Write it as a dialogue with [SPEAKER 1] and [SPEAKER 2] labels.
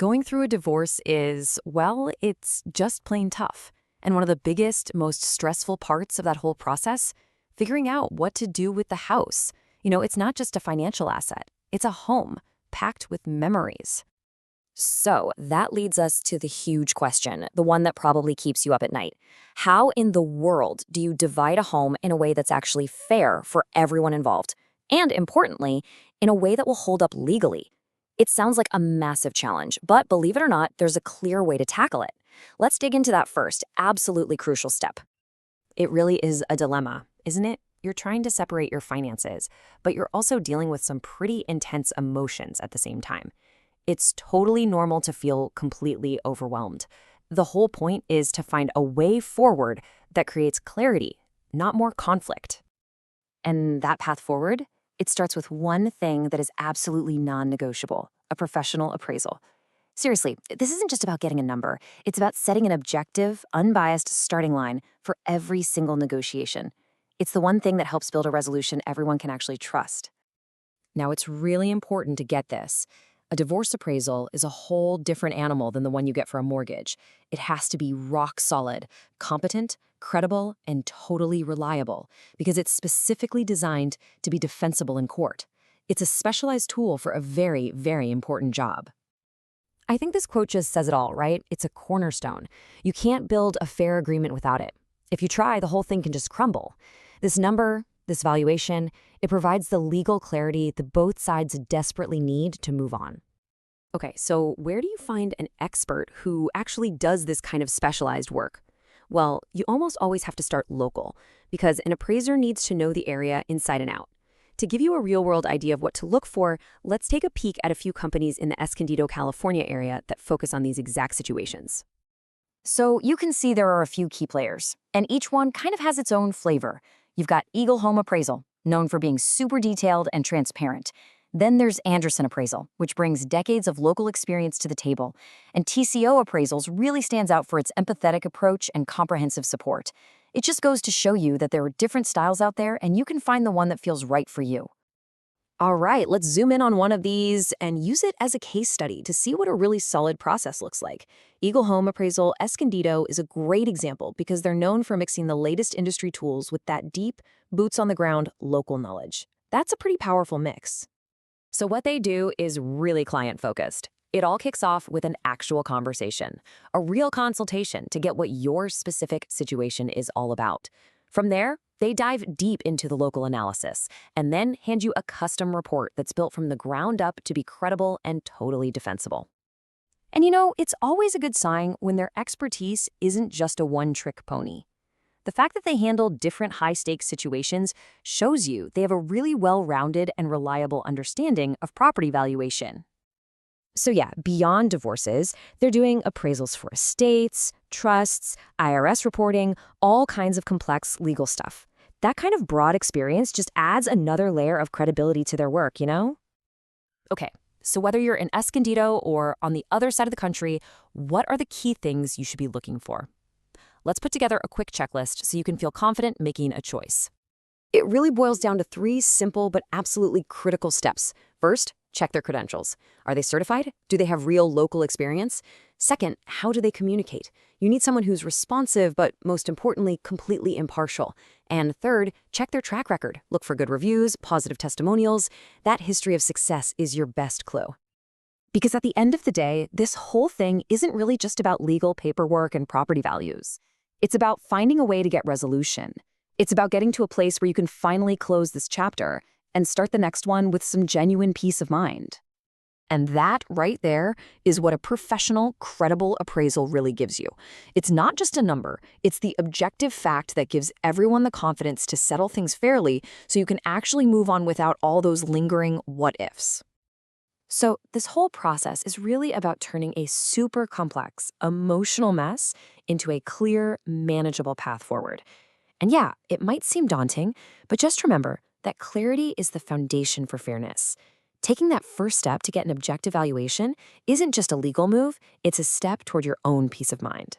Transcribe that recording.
[SPEAKER 1] Going through a divorce is, well, it's just plain tough. And one of the biggest, most stressful parts of that whole process, figuring out what to do with the house. It's not just a financial asset. It's a home packed with memories.
[SPEAKER 2] So that leads us to the huge question, the one that probably keeps you up at night. How in the world do you divide a home in a way that's actually fair for everyone involved? And importantly, in a way that will hold up legally? It sounds like a massive challenge, but believe it or not, there's a clear way to tackle it. Let's dig into that first, absolutely crucial step.
[SPEAKER 1] It really is a dilemma, isn't it? You're trying to separate your finances, but you're also dealing with some pretty intense emotions at the same time. It's totally normal to feel completely overwhelmed. The whole point is to find a way forward that creates clarity, not more conflict.
[SPEAKER 2] And that path forward, it starts with one thing that is absolutely non-negotiable, a professional appraisal. Seriously, this isn't just about getting a number. It's about setting an objective, unbiased starting line for every single negotiation. It's the one thing that helps build a resolution everyone can actually trust.
[SPEAKER 1] Now, it's really important to get this. A divorce appraisal is a whole different animal than the one you get for a mortgage. It has to be rock solid, competent, credible, and totally reliable because it's specifically designed to be defensible in court. It's a specialized tool for a very, very important job. I think this quote just says it all, right? It's a cornerstone. You can't build a fair agreement without it. If you try, the whole thing can just crumble. This number, this valuation, it provides the legal clarity that both sides desperately need to move on. Okay, so where do you find an expert who actually does this kind of specialized work? Well, you almost always have to start local because an appraiser needs to know the area inside and out. To give you a real-world idea of what to look for, let's take a peek at a few companies in the Escondido, California area that focus on these exact situations.
[SPEAKER 2] So you can see there are a few key players, and each one kind of has its own flavor. You've got Eagle Home Appraisal, known for being super detailed and transparent. Then there's Anderson Appraisal, which brings decades of local experience to the table. And TCO Appraisals really stands out for its empathetic approach and comprehensive support. It just goes to show you that there are different styles out there, and you can find the one that feels right for you.
[SPEAKER 1] All right, let's zoom in on one of these and use it as a case study to see what a really solid process looks like. Eagle Home Appraisal Escondido is a great example because they're known for mixing the latest industry tools with that deep, boots-on-the-ground local knowledge. That's a pretty powerful mix. So what they do is really client-focused. It all kicks off with an actual conversation, a real consultation to get what your specific situation is all about. From there, they dive deep into the local analysis and then hand you a custom report that's built from the ground up to be credible and totally defensible. And it's always a good sign when their expertise isn't just a one-trick pony. The fact that they handle different high-stakes situations shows you they have a really well-rounded and reliable understanding of property valuation. So yeah, beyond divorces, they're doing appraisals for estates, trusts, IRS reporting, all kinds of complex legal stuff. That kind of broad experience just adds another layer of credibility to their work, Okay, so whether you're in Escondido or on the other side of the country, what are the key things you should be looking for? Let's put together a quick checklist so you can feel confident making a choice. It really boils down to 3 simple but absolutely critical steps. First, check their credentials. Are they certified? Do they have real local experience? Second, how do they communicate? You need someone who's responsive, but most importantly, completely impartial. And third, check their track record. Look for good reviews, positive testimonials. That history of success is your best clue. Because at the end of the day, this whole thing isn't really just about legal paperwork and property values. It's about finding a way to get resolution. It's about getting to a place where you can finally close this chapter and start the next one with some genuine peace of mind. And that right there is what a professional, credible appraisal really gives you. It's not just a number, it's the objective fact that gives everyone the confidence to settle things fairly so you can actually move on without all those lingering what-ifs. So this whole process is really about turning a super complex, emotional mess into a clear, manageable path forward. And yeah, it might seem daunting, but just remember that clarity is the foundation for fairness. Taking that first step to get an objective valuation isn't just a legal move, it's a step toward your own peace of mind.